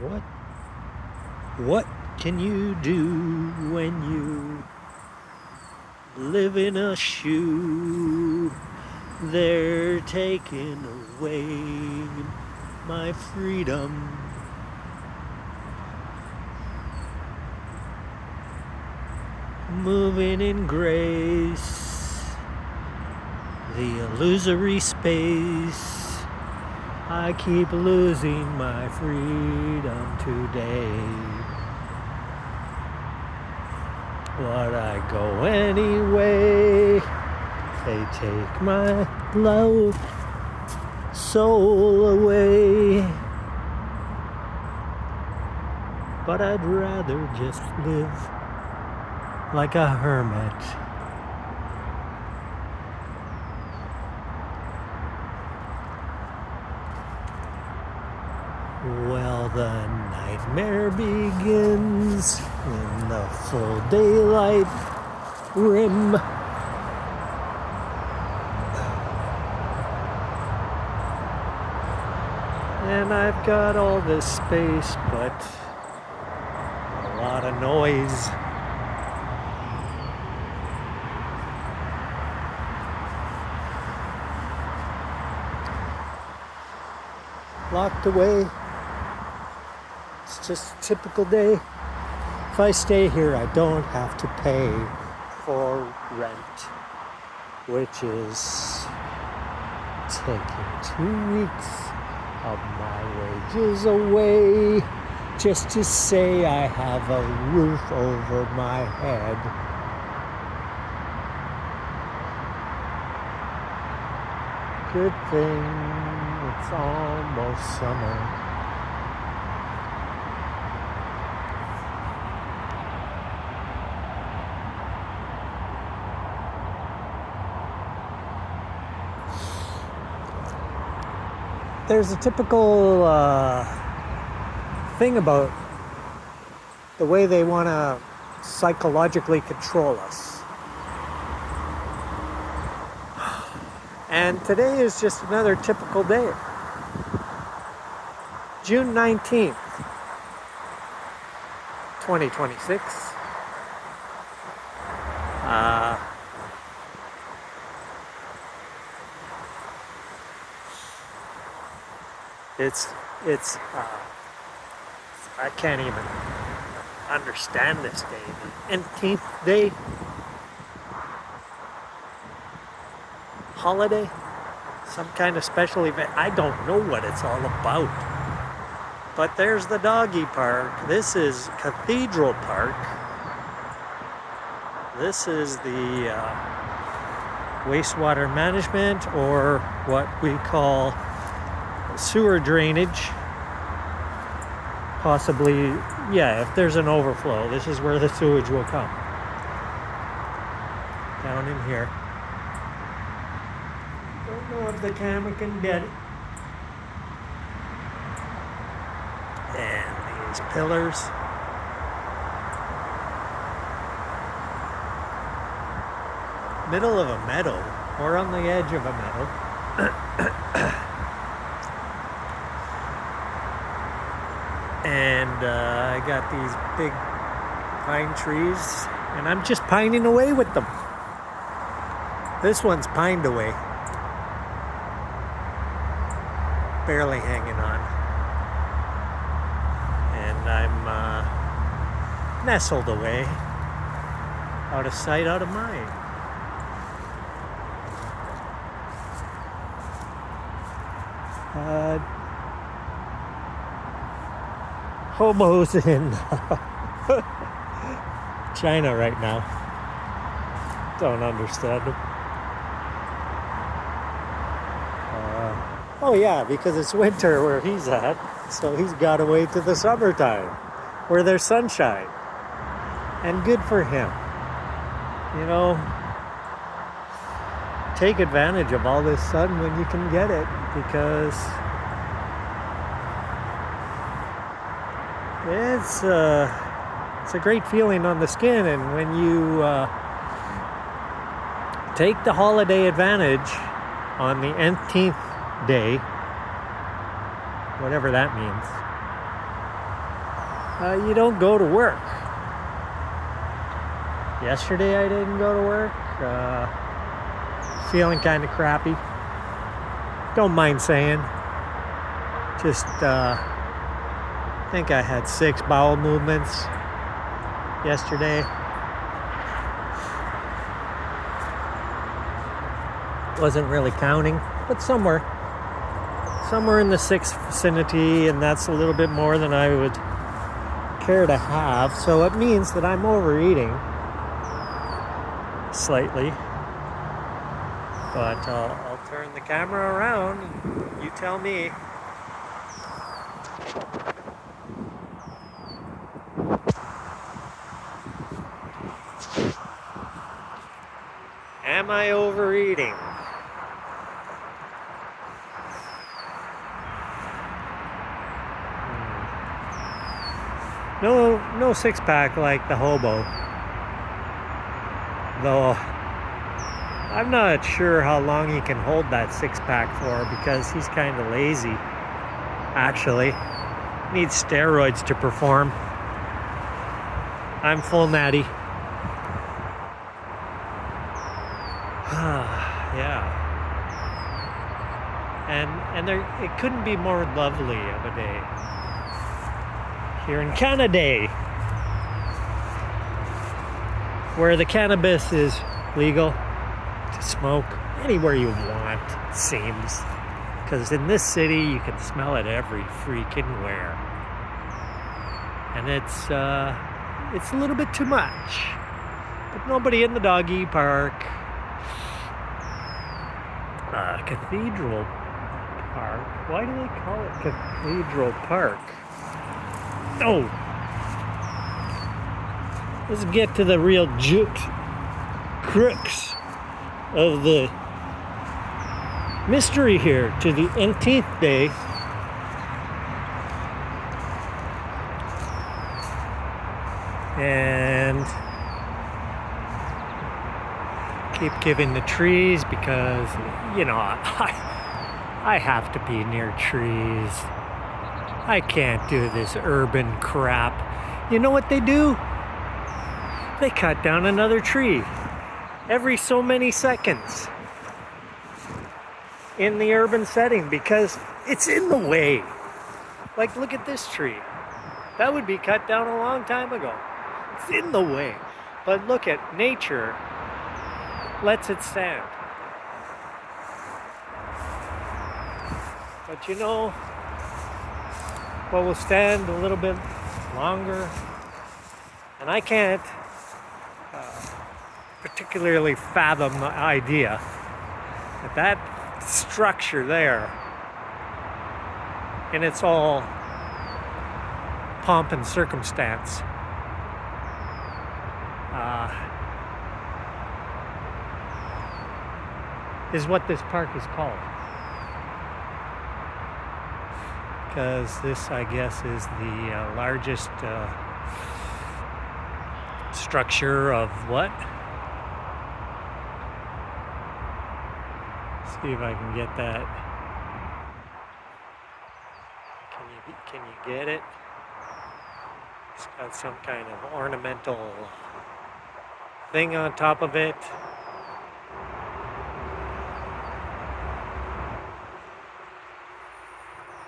What can you do when you live in a shoe? They're taking away my freedom. Moving in grace, the illusory space. I keep losing my freedom today. But I go anyway. They take my love, soul away. But I'd rather just live like a hermit. Well, the nightmare begins in the full daylight rim. And I've got all this space, but a lot of noise. Locked away. It's just a typical day. If I stay here, I don't have to pay for rent, which is taking 2 weeks of my wages away just to say I have a roof over my head. Good thing it's almost summer. There's a typical thing about the way they want to psychologically control us. And today is just another typical day. June 19th, 2026. It's I can't even understand this day. The 10th day holiday, some kind of special event. I don't know what it's all about. But there's the doggy park. This is Cathedral Park. This is the wastewater management, or what we call sewer drainage. Possibly, yeah, if there's an overflow, this is where the sewage will come. Down in here. Don't know if the camera can get it. And these pillars. Middle of a meadow, or on the edge of a meadow. And I got these big pine trees, and I'm just pining away with them. This one's pined away. Barely hanging on. And I'm nestled away. Out of sight, out of mind. Hobos in China right now. Don't understand them. Oh yeah, because it's winter where he's at, so he's got to wait to the summertime, where there's sunshine. And good for him. You know, take advantage of all this sun when you can get it, because it's a great feeling on the skin. And when you take the holiday advantage on the 10th day, whatever that means, you don't go to work. Yesterday I didn't go to work. Feeling kind of crappy. Don't mind saying. Just I think I had 6 bowel movements yesterday. Wasn't really counting, but somewhere in the 6th vicinity, and that's a little bit more than I would care to have. So it means that I'm overeating slightly. But I'll turn the camera around and you tell me. Am I overeating? No 6-pack like the hobo. Though I'm not sure how long he can hold that 6-pack for, because he's kind of lazy, actually. Needs steroids to perform. I'm full natty. Yeah. And there, it couldn't be more lovely of a day here in Canada, where the cannabis is legal to smoke anywhere you want, it seems. Because in this city, you can smell it every freaking where. And it's a little bit too much. But nobody in the doggy park. Cathedral Park. Why do they call it Cathedral Park? Oh! Let's get to the real crux of the mystery here, to the TeeNth day. And keep giving the trees, because, you know, I have to be near trees. I can't do this urban crap. You know what they do? They cut down another tree every so many seconds in the urban setting, because it's in the way. Like, look at this tree. That would be cut down a long time ago. It's in the way. But look at nature, lets it stand. But you know what will stand a little bit longer? And I can't particularly fathom the idea that that structure there, in its all pomp and circumstance, is what this park is called. Because this, I guess, is the largest structure of what? See if I can get that. Can you get it? It's got some kind of ornamental thing on top of it.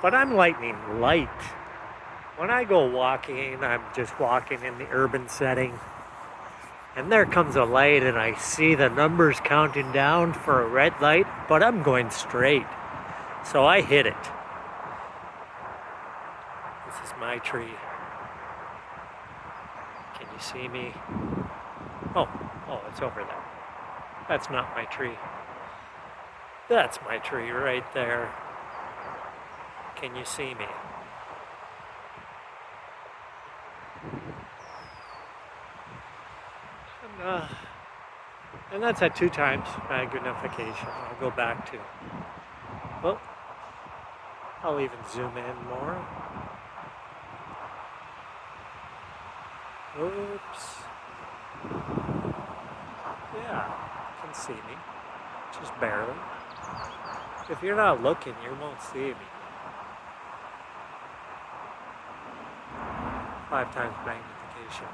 But I'm lightning light. When I go walking, I'm just walking in the urban setting. And there comes a light and I see the numbers counting down for a red light, but I'm going straight. So I hit it. This is my tree. Can you see me? Oh, it's over there. That's not my tree. That's my tree right there. Can you see me? And that's at 2 times magnification. I'll go back to, well, I'll even zoom in more. Oops. Yeah, you can see me, just barely. If you're not looking, you won't see me. 5 times magnification.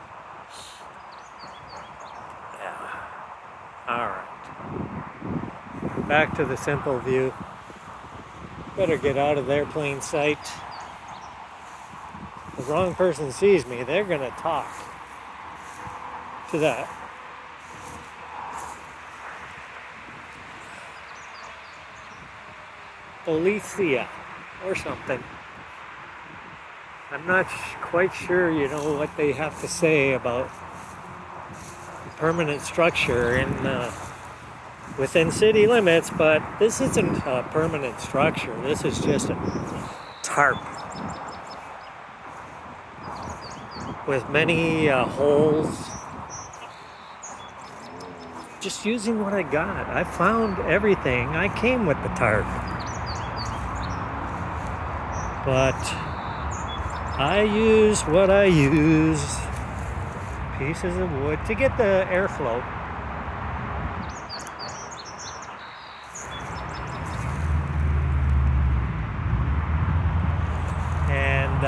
Yeah. Alright. Back to the simple view. Better get out of their plain sight. The wrong person sees me, they're gonna talk to that. Policia or something. I'm not quite sure, what they have to say about permanent structure in within city limits, but this isn't a permanent structure. This is just a tarp with many holes. Just using what I got. I found everything. I came with the tarp. But I use what I use. Pieces of wood to get the airflow. And,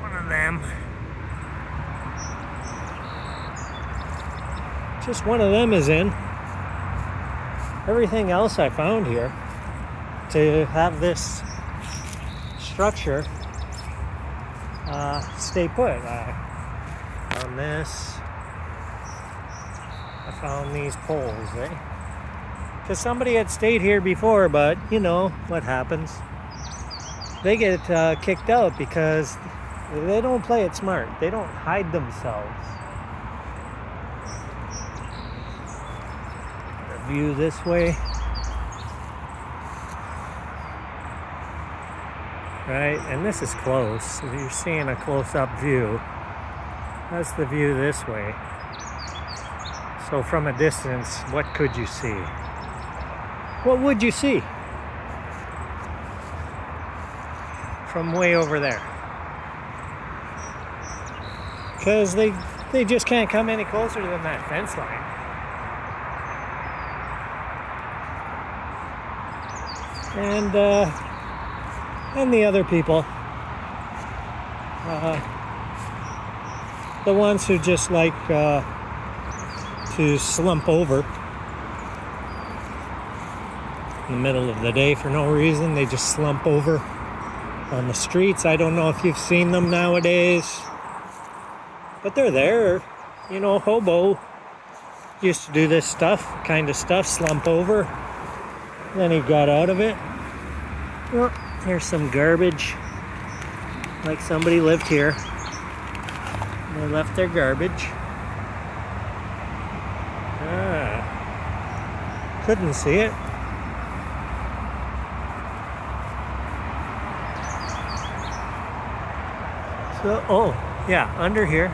one of them. Just one of them is in. Everything else I found here to have this structure stay put. I found this. I found these poles, Because somebody had stayed here before, but you know what happens. They get kicked out because they don't play it smart. They don't hide themselves. The view this way. Right, and this is close. So you're seeing a close-up view. That's the view this way. So from a distance, what could you see? What would you see? From way over there. Because they just can't come any closer than that fence line. And the other people, the ones who just like to slump over in the middle of the day for no reason. They just slump over on the streets. I don't know if you've seen them nowadays, but they're there. Hobo used to do this kind of stuff, slump over. Then he got out of it. Well, here's some garbage. Like somebody lived here. They left their garbage. Couldn't see it. So, under here.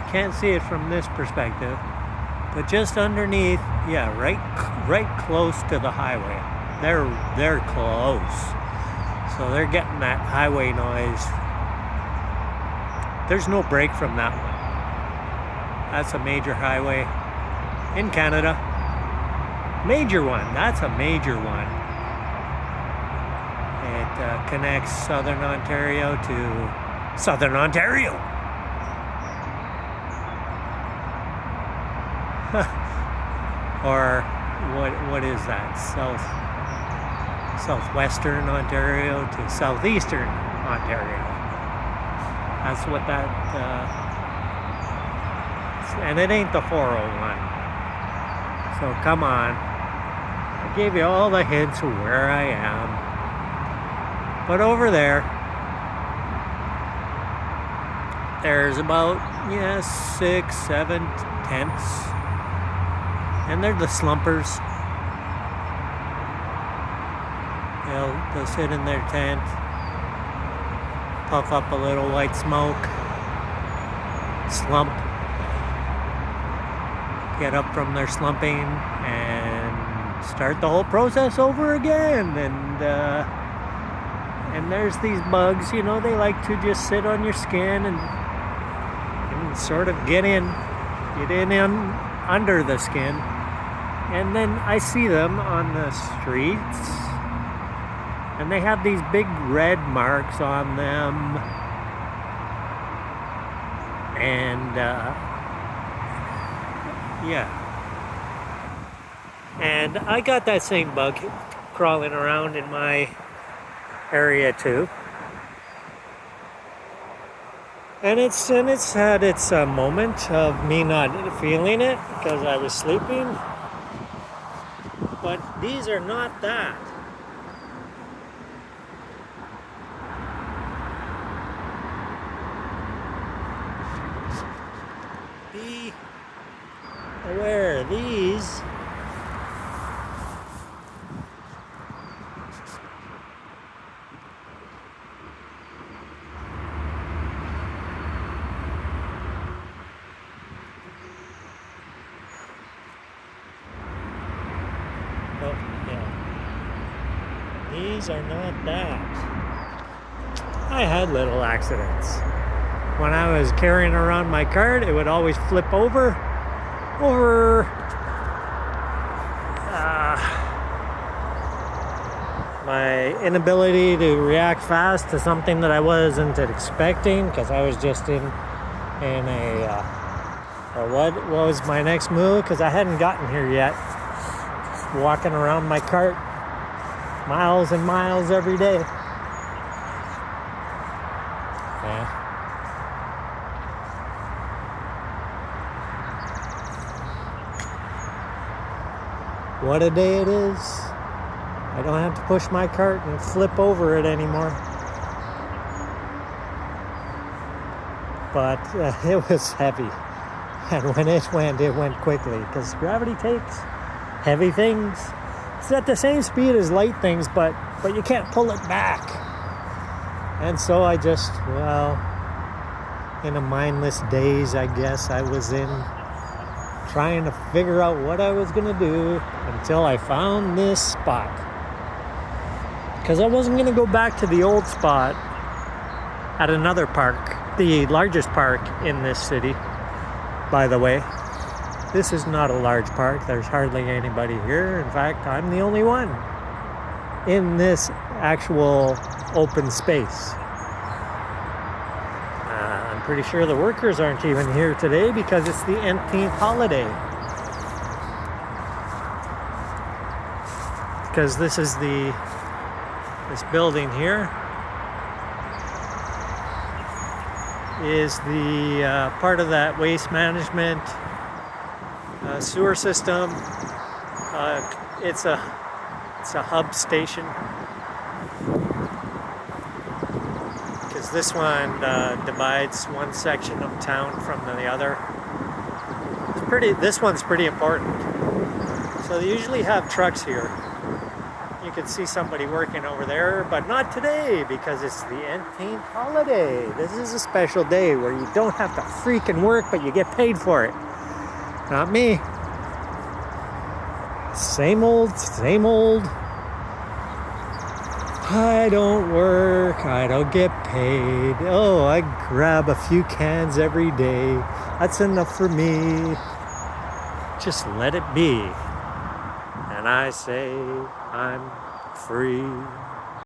Can't see it from this perspective. But just underneath, right close to the highway. They're close. So they're getting that highway noise. There's no break from that one. That's a major highway in Canada. Major one. That's a major one. It connects Southern Ontario to Southern Ontario. Or what is that? Southwestern Ontario to Southeastern Ontario. That's what that and it ain't the 401. So come on. I gave you all the hints of where I am. But over there's about 6, 7 tents. And they're the slumpers. They'll sit in their tent, puff up a little white smoke, slump, get up from their slumping, and start the whole process over again. And there's these bugs, they like to just sit on your skin and sort of get in under the skin. And then I see them on the streets, and they have these big red marks on them. And yeah. And I got that same bug crawling around in my area too. And it's had its moment of me not feeling it because I was sleeping. But these are not that. Be aware, these these are not that. I had little accidents. When I was carrying around my cart, it would always flip over. My inability to react fast to something that I wasn't expecting, because I was just in a what was my next move, because I hadn't gotten here yet. Just walking around my cart miles and miles every day. Yeah. What a day it is. I don't have to push my cart and flip over it anymore. But it was heavy. And when it went quickly, because gravity takes heavy things. It's at the same speed as light things, but you can't pull it back. And so I just, in a mindless daze, I guess I was in, trying to figure out what I was going to do until I found this spot. Because I wasn't going to go back to the old spot at another park, the largest park in this city, by the way. This is not a large park. There's hardly anybody here. In fact, I'm the only one in this actual open space. I'm pretty sure the workers aren't even here today because it's the TeeNth holiday. Because this building here is the part of that waste management sewer system. It's a hub station, because this one divides one section of town from the other. This one's pretty important. So they usually have trucks here. You can see somebody working over there, but not today because it's the TeeNth holiday. This is a special day where you don't have to freaking work, but you get paid for it. Not me. Same old. I don't work, I don't get paid. Oh, I grab a few cans every day. That's enough for me. Just let it be. And I say I'm free.